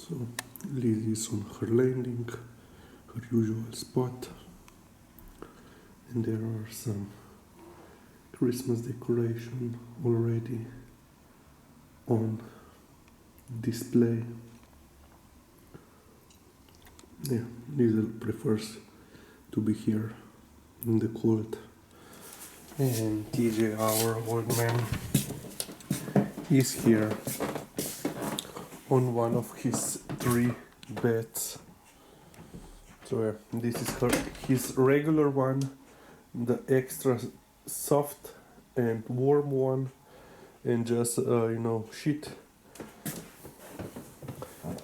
So Liz is on her landing, her usual spot, and there are some Christmas decoration already on display. Yeah, Liza prefers to be here in the cold. And TJ, our old man, is here on one of his 3 beds. So this is his regular one, the extra soft and warm one, and just shit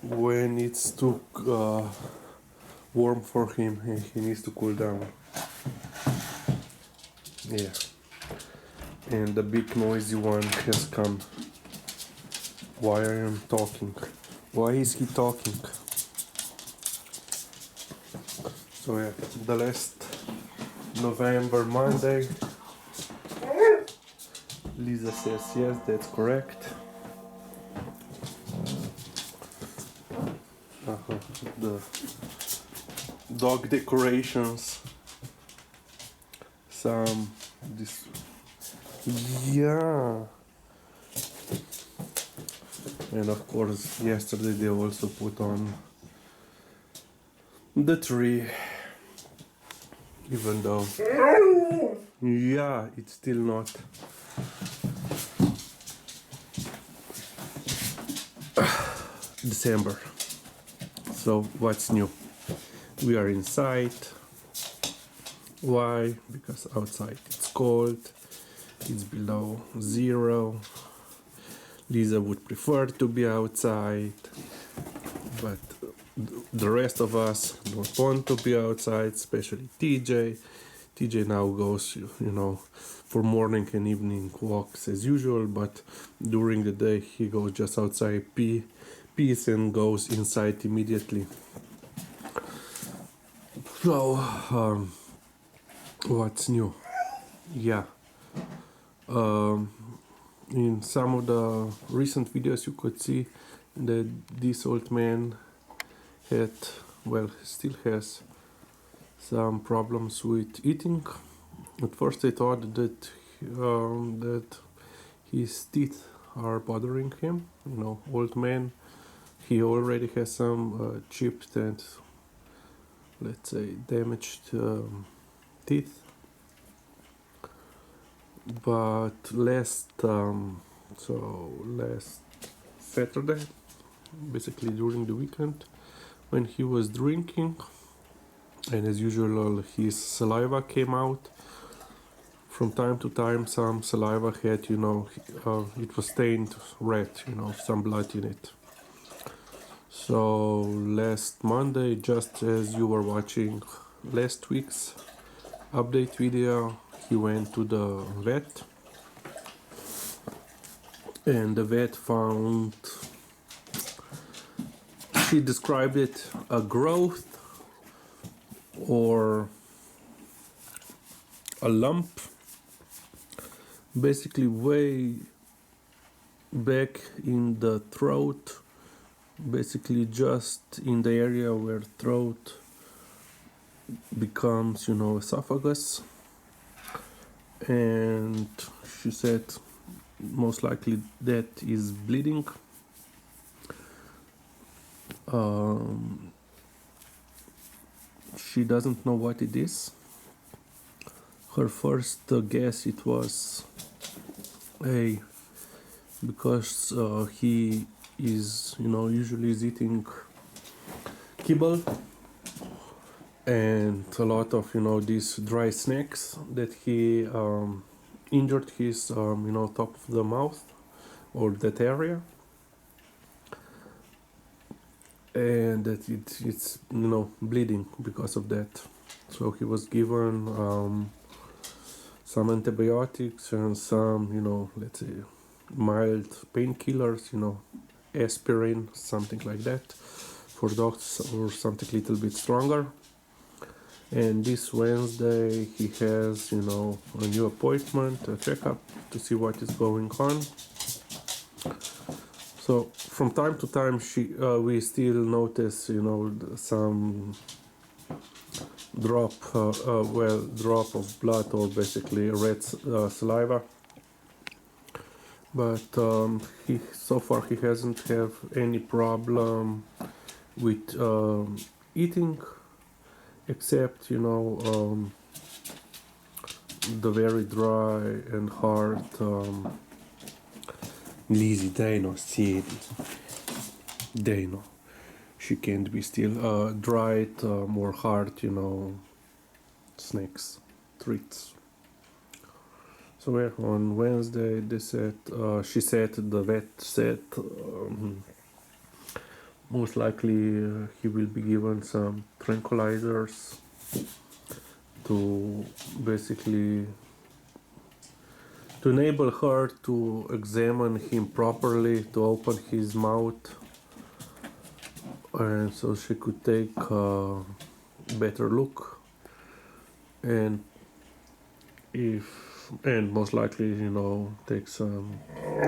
when it's too warm for him and he needs to cool down. Yeah, and the big noisy one has come. Why I am talking? Why is he talking? So yeah, the last November Monday. Liza says yes, that's correct. The dog decorations. Yeah. And of course, yesterday they also put on the tree, even though, yeah, it's still not. December. So what's new? We are inside. Why? Because outside it's cold. It's below 0. Liza would prefer to be outside, but the rest of us don't want to be outside, especially TJ. TJ now goes, for morning and evening walks as usual, but during the day he goes just outside, pees and goes inside immediately. So, what's new? Yeah. In some of the recent videos you could see that this old man still has some problems with eating. At first I thought that his teeth are bothering him. Old man, he already has some chipped and, let's say, damaged teeth. But last Saturday, basically during the weekend, when he was drinking, and as usual his saliva came out. From time to time some saliva had, it was stained red, some blood in it. So last Monday, just as you were watching last week's update video, he went to the vet, and the vet found, she described it, a growth or a lump, basically way back in the throat, basically just in the area where throat becomes, esophagus. And she said most likely that is bleeding. She doesn't know what it is. Her first guess, it was because he is, usually is eating kibble and a lot of, these dry snacks, that he injured his, top of the mouth or that area, and that it's bleeding because of that. So he was given some antibiotics and some, let's say, mild painkillers, aspirin, something like that, for dogs, or something a little bit stronger. And this Wednesday he has, a new appointment, a checkup to see what is going on. So So from time to time, we still notice, you know, some drop of blood, or basically red saliva. But so far he hasn't have any problem with eating, except, you know, the very dry and hard Lizzie Dano siedi. Dano. She can't be still dried, more hard, you know, snacks, treats. So yeah, on Wednesday they said, the vet said, most likely he will be given some tranquilizers to basically to enable her to examine him properly, to open his mouth, and so she could take a better look, and most likely, you know, take some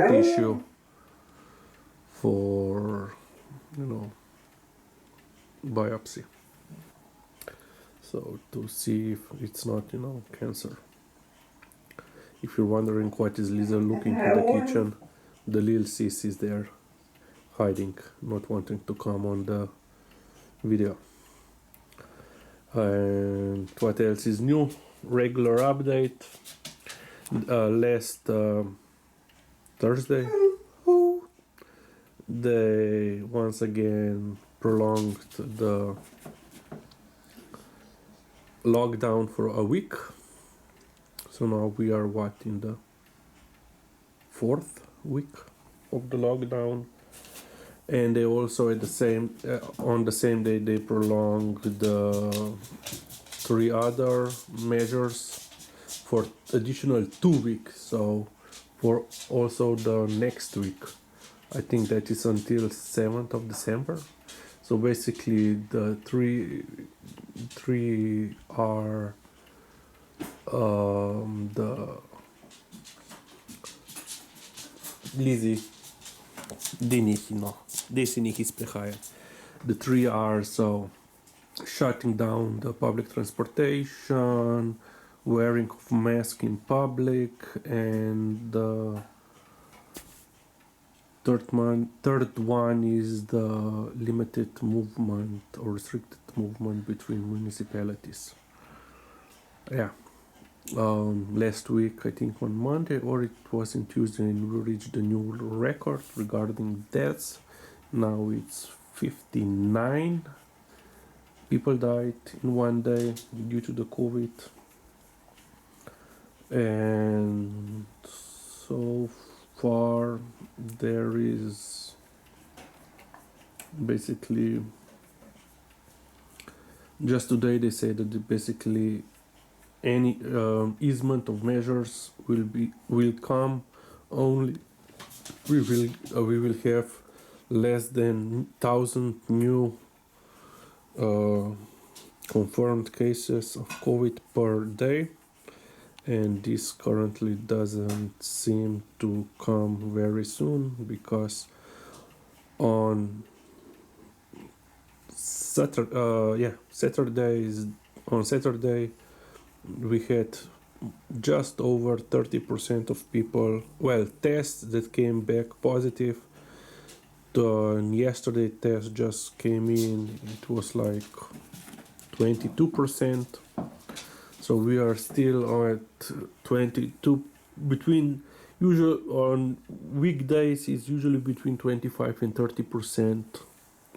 tissue for, you know, biopsy, so to see if it's not, you know, cancer. If you're wondering what is Lisa looking in the kitchen, the little sis is there, hiding, not wanting to come on the video. And what else is new? Regular update. Last Thursday, they once again prolonged the lockdown for a week. So now we are in the 4th week of the lockdown, and they also at the same on the same day they prolonged the 3 other measures for additional 2 weeks. So for also the next week, I think that is until 7th of December. So basically the three are the Lizzie the 3 are so shutting down the public transportation, wearing of mask in public, and the third one is the limited movement or restricted movement between municipalities. Yeah. Last week, I think on Monday, or it was on Tuesday, we reached a new record regarding deaths. Now it's 59 people died in one day due to the COVID. And so far there is basically, just today they say that basically any easement of measures will come only we will have less than 1,000 new confirmed cases of COVID per day, and this currently doesn't seem to come very soon, because on Saturday we had just over 30% of people, tests that came back positive. The yesterday test just came in, it was like 22%. So we are still at 22, between usual on weekdays is usually between 25 and 30%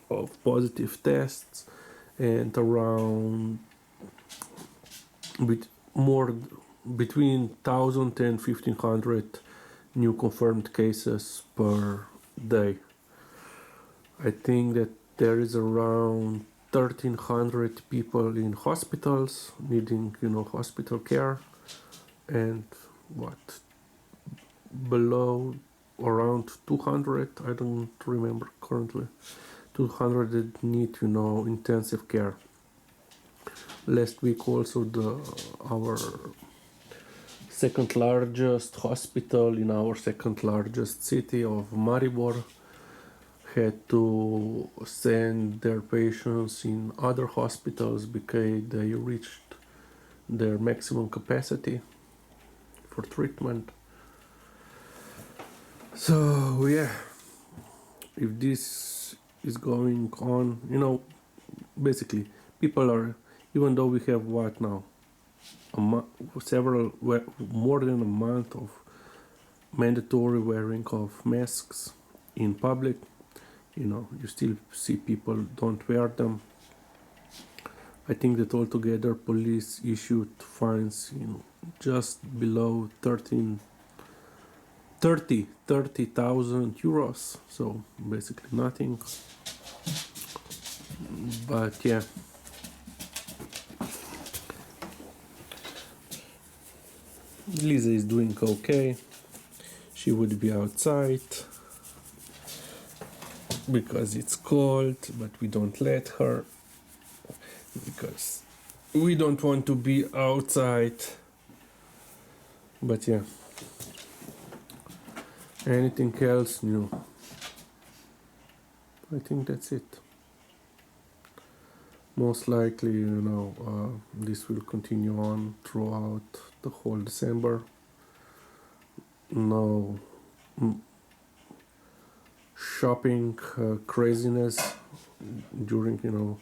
of positive tests, and around between 1,000 and 1,500 new confirmed cases per day. I think that there is around 1,300 people in hospitals needing, hospital care, and below around 200, I don't remember currently, 200 that need, intensive care. Last week also our second largest hospital in our second largest city of Maribor had to send their patients in other hospitals because they reached their maximum capacity for treatment. So yeah, if this is going on, you know, basically people are, even though we have what now, more than a month of mandatory wearing of masks in public, you know, you still see people don't wear them. I think that altogether police issued fines, you know, just below 30,000 euros, so basically nothing. But yeah, Liza is doing okay. She would be outside because it's cold, but we don't let her because we don't want to be outside. But yeah, anything else new? I think that's it. Most likely, you know, this will continue on throughout the whole December. No shopping craziness during, you know,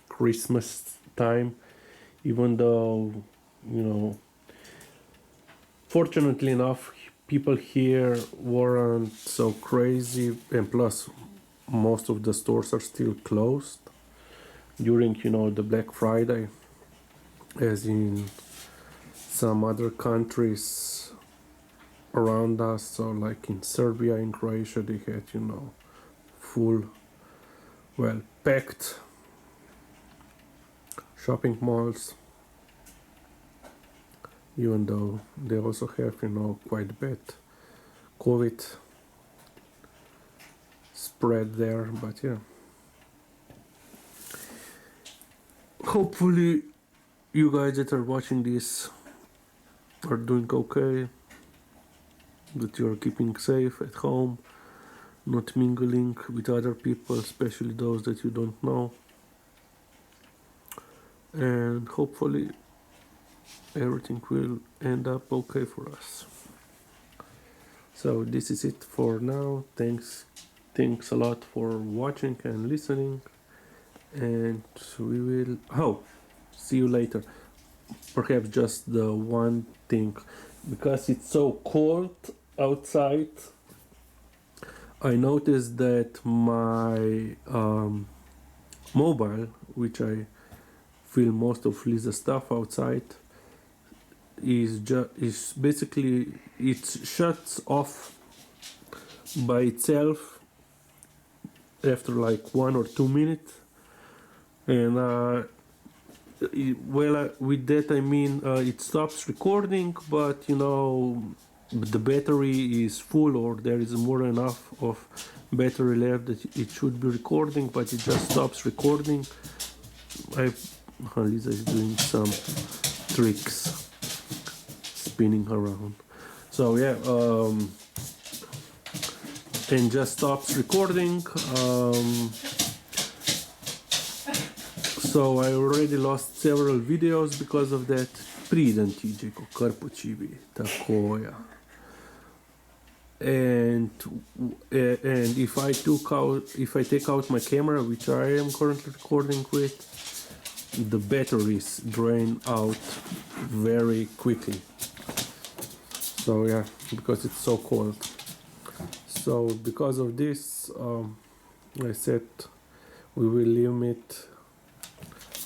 Christmas time, even though, you know, fortunately enough, people here weren't so crazy, and plus most of the stores are still closed during, you know, the Black Friday, as in some other countries around us. So like in Serbia, in Croatia, they had, you know, full, well, packed shopping malls, even though they also have, you know, quite bad COVID spread there. But yeah, hopefully you guys that are watching this are doing okay, that you are keeping safe at home, not mingling with other people, especially those that you don't know, and hopefully everything will end up okay for us. So this is it for now. Thanks a lot for watching and listening, and we will see you later. Perhaps just the one thing, because it's so cold outside, I noticed that my mobile, which I film most of Liza's stuff outside, is basically, it shuts off by itself after like 1 or 2 minutes, and with that I mean it stops recording, but you know, the battery is full, or there is more than enough of battery left that it should be recording, but it just stops recording. Lisa is doing some tricks, spinning around. So yeah, and just stops recording. So I already lost several videos because of that. Pridem ti, Đeko, kar počivi, tako ja. And if I take out my camera, which I am currently recording with, the batteries drain out very quickly. So yeah, because it's so cold. So because of this, I said we will limit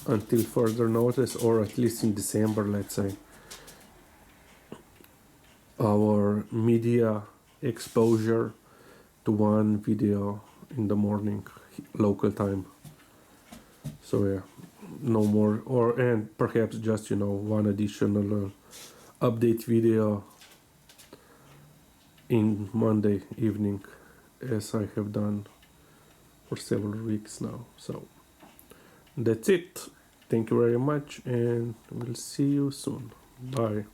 until further notice, or at least in December, let's say, our media exposure to one video in the morning local time. So yeah, no more, and perhaps just, you know, one additional update video in Monday evening, as I have done for several weeks now. So that's it. Thank you very much, and we'll see you soon. Bye.